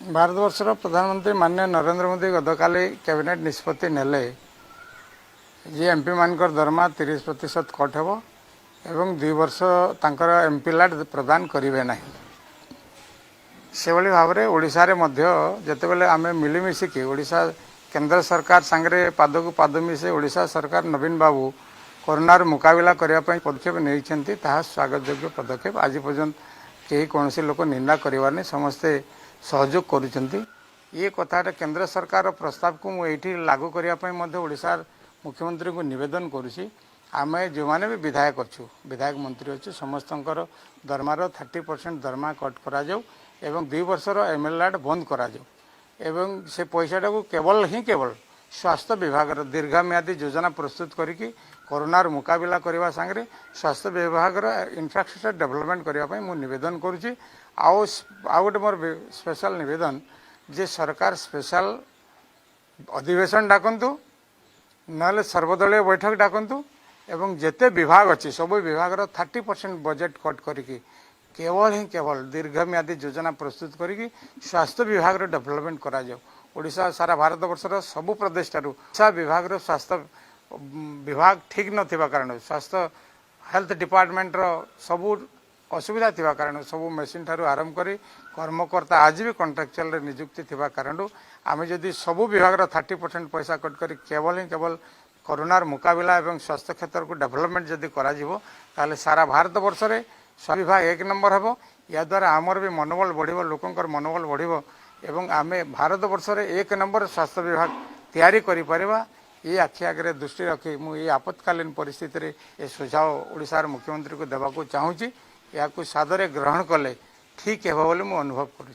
भारतवर्षर प्रधानमंत्री माननीय नरेंद्र मोदी गतकाली कैबिनेट निष्पत्ति नेले जे एमपी मानकर दरमा 30% कट हेबो एवं 2 वर्ष तांकर एमपी लाट प्रदान करिवे नाही। सेवली भाव में ओडिशा रे मध्य जेतेबेले आमे मिलिमिशिकी ओडिशा केंद्र सरकार सांगरे पाद को पाद मिसे ओडिशा सरकार नवीन बाबू कोरोनार मुकाबला करने पदक्षेप नहीं स्वागत योग्य पदक्षेप। आज पर्यंत कहीं कौन लोक निंदा करार समस्ते सहयोग करुँच। ये कथा केंद्र सरकार प्रस्ताव को मुझे लागू करने ओडिशा मुख्यमंत्री को निवेदन करुँची। आम जो मैंने भी विधायक अच्छु विधायक मंत्री अच्छु समस्त दरमार 30% दरमा कट करा जाऊ एवं 2 वर्षर एमएलए बंद करा जाऊ एवं से पैसाटा को केवल स्वास्थ्य विभाग दीर्घम्यादी योजना प्रस्तुत करिकी कोरोनार मुकाबला करने सांगे स्वास्थ्य विभाग इंफ्रास्ट्रक्चर डेवलपमेंट करने मु निवेदन करुँची। आउ गोटे मोर स्पेशल निवेदन जे सरकार स्पेशल अधिवेशन डाकंतु ना सर्वदलीय बैठक डाकंतु एवं जेते विभाग अच्छी सब विभाग 30% बजेट कट करिकी केवल दीर्घम्यादी योजना प्रस्तुत करिकी स्वास्थ्य विभाग डेवलपमेंट करा जाऊ। ओडिशा सारा भारत वर्षर सबु प्रदेश ठारू विभाग स्वास्थ्य विभाग ठीक नथिबा कारण स्वास्थ्य हेल्थ डिपार्टमेंट सबु असुविधा थिबा कारण सबु मेसीन ठारू आरंभ करी कर्मकर्ता आज भी कॉन्ट्रैक्चुअल नियुक्ति थिबा कारण आमे जदि सबु विभाग 30% पैसा कट करी केवल कोरोनार मुकाबला एवं स्वास्थ्य क्षेत्र को डेवलपमेंट जदि करा जिवो ताले सारा भारत वर्ष रे स्वास्थ्य विभाग 1 नंबर हेबो। या द्वारा आमर भी मनोबल बढ़िबो लोकंकर मनोबल बढ़िबो एवं आमे भारत वर्ष रे 1 नंबर स्वास्थ्य विभाग तैयारी करि परिबा। ये आखि आगे दृष्टि रखी मुझे आपत्कालीन परिस्थिति रे ए सुझाव ओडिशार मुख्यमंत्री को देवाक चाहूँगी। या सादरे ग्रहण कले ठीक हेबो बोली मु अनुभव करुछि।